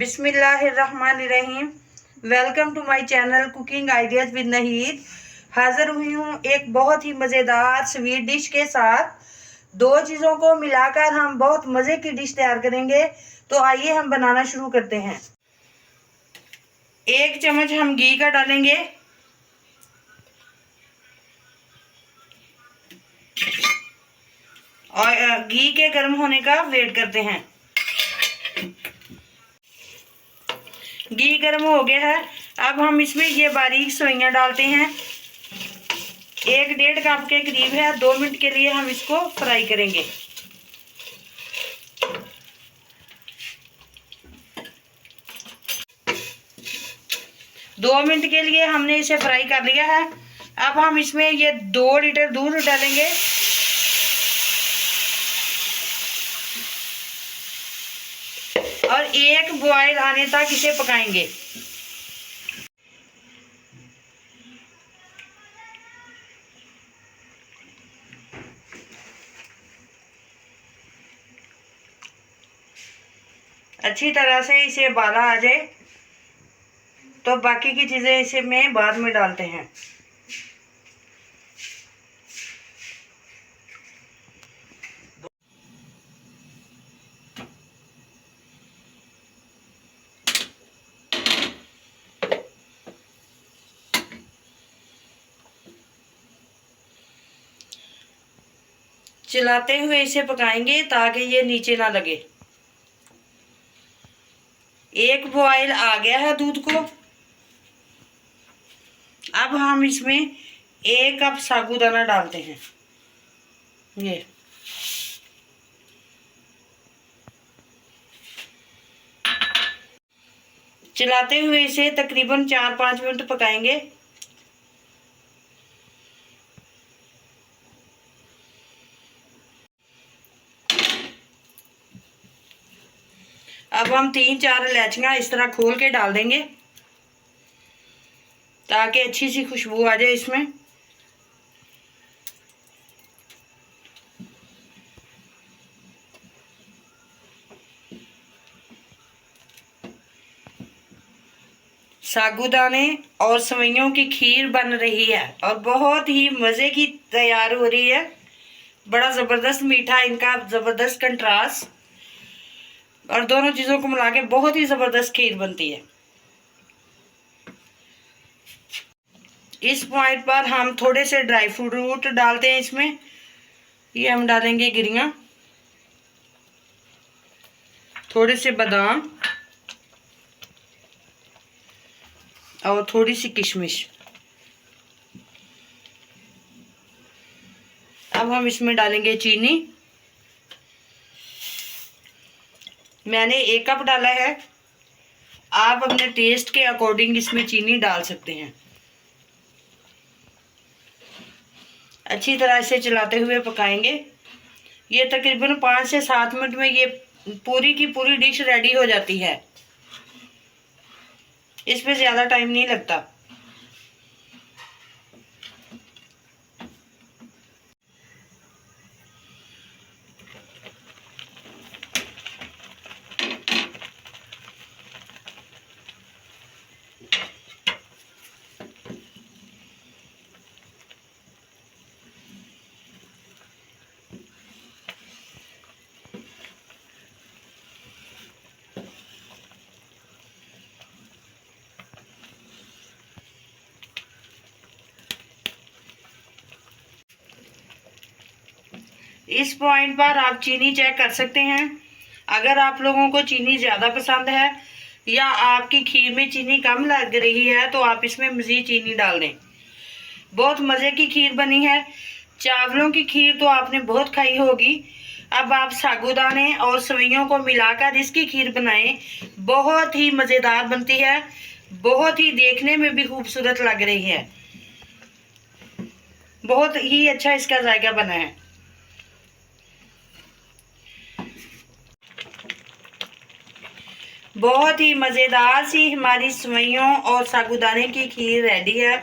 बिस्मिल्लाहिर्रहमानिर्रहीम। Welcome to my channel cooking ideas with Nahid. हाजिर हुई हूँ एक बहुत ही मज़ेदार स्वीट डिश के साथ। दो चीज़ों को मिलाकर हम बहुत मज़े की डिश तैयार करेंगे। तो आइए हम बनाना शुरू करते हैं। 1 चम्मच हम घी का डालेंगे और घी के गर्म होने का वेट करते हैं। घी गर्म हो गया है। अब हम इसमें ये बारीक सेवइयां डालते हैं। 1-1.5 कप के करीब है। 2 मिनट के लिए हम इसको फ्राई करेंगे। दो मिनट के लिए हमने इसे फ्राई कर लिया है। अब हम इसमें ये 2 लीटर दूध डालेंगे और 1 बॉयल आने तक इसे पकाएंगे। अच्छी तरह से इसे उबाला आ जाए तो बाकी की चीज़ें इसे में बाद में डालते हैं। चलाते हुए इसे पकाएंगे ताकि ये नीचे ना लगे। 1 बॉयल आ गया है दूध को। अब हम इसमें 1 कप साबूदाना डालते हैं। ये चलाते हुए इसे तकरीबन 4-5 मिनट पकाएंगे। अब हम 3-4 इलायचियां इस तरह खोल के डाल देंगे ताकि अच्छी सी खुशबू आ जाए इसमें। साबूदाने और सेवइयों की खीर बन रही है और बहुत ही मज़े की तैयार हो रही है। बड़ा ज़बरदस्त मीठा, इनका ज़बरदस्त कंट्रास्ट, और दोनों चीज़ों को मिला के बहुत ही ज़बरदस्त खीर बनती है। इस पॉइंट पर हम थोड़े से ड्राई फ्रूट डालते हैं इसमें। ये हम डालेंगे गिरियाँ, थोड़े से बादाम और थोड़ी सी किशमिश। अब हम इसमें डालेंगे चीनी। मैंने 1 कप डाला है। आप अपने टेस्ट के अकॉर्डिंग इसमें चीनी डाल सकते हैं। अच्छी तरह इसे चलाते हुए पकाएंगे। ये तकरीबन 5 से 7 मिनट में ये पूरी की पूरी डिश रेडी हो जाती है। इसमें ज़्यादा टाइम नहीं लगता। इस पॉइंट पर आप चीनी चेक कर सकते हैं। अगर आप लोगों को चीनी ज़्यादा पसंद है या आपकी खीर में चीनी कम लग रही है तो आप इसमें मज़ीद चीनी डाल दें। बहुत मज़े की खीर बनी है। चावलों की खीर तो आपने बहुत खाई होगी। अब आप साबूदाने और सेवइयों को मिलाकर इसकी खीर बनाएं। बहुत ही मज़ेदार बनती है, बहुत ही देखने में भी खूबसूरत लग रही है। बहुत ही अच्छा इसका जायका बना है। बहुत ही मज़ेदार सी हमारी सेवइयों और साबूदाने की खीर रेडी है।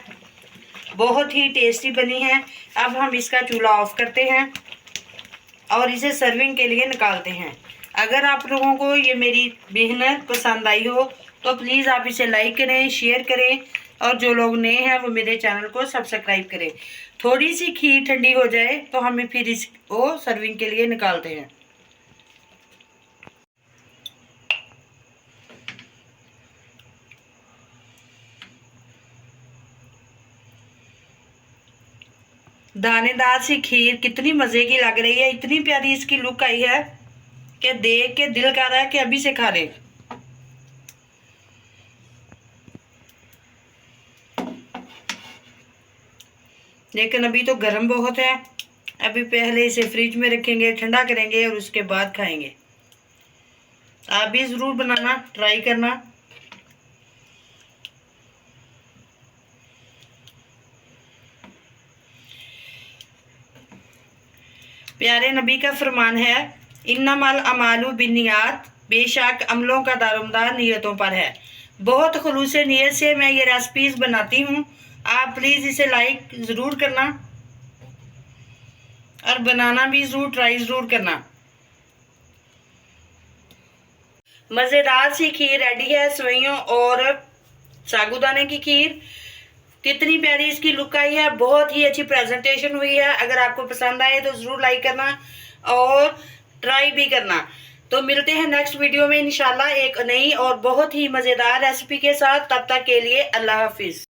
बहुत ही टेस्टी बनी है। अब हम इसका चूल्हा ऑफ करते हैं और इसे सर्विंग के लिए निकालते हैं। अगर आप लोगों को ये मेरी मेहनत पसंद आई हो तो प्लीज़ आप इसे लाइक करें, शेयर करें, और जो लोग नए हैं वो मेरे चैनल को सब्सक्राइब करें। थोड़ी सी खीर ठंडी हो जाए तो हमें फिर इसको सर्विंग के लिए निकालते हैं। दानेदार सी खीर कितनी मज़े की लग रही है, इतनी प्यारी इसकी लुक आई है कि देख के दिल कर रहा है कि अभी से खा ले। लेकिन अभी तो गर्म बहुत है, अभी पहले इसे फ्रिज में रखेंगे, ठंडा करेंगे और उसके बाद खाएंगे। आप भी ज़रूर बनाना, ट्राई करना। प्यारे नबी का फरमान है, इन्नमल अमालु बिन्नियात, बेशक अमलों का दारोमदार नियतों पर है। बहुत खुलूस नियत से मैं ये रेसिपीज़ बनाती हूँ। आप प्लीज़ इसे लाइक ज़रूर करना और बनाना भी ज़रूर, ट्राई ज़रूर करना। मज़ेदार सी खीर रेडी है, सेवइयों और साबूदाने की खीर। कितनी प्यारी इसकी लुक आई है, बहुत ही अच्छी प्रेजेंटेशन हुई है। अगर आपको पसंद आए तो ज़रूर लाइक करना और ट्राई भी करना। तो मिलते हैं नेक्स्ट वीडियो में इंशाल्लाह एक नई और बहुत ही मज़ेदार रेसिपी के साथ। तब तक के लिए अल्लाह हाफिज़।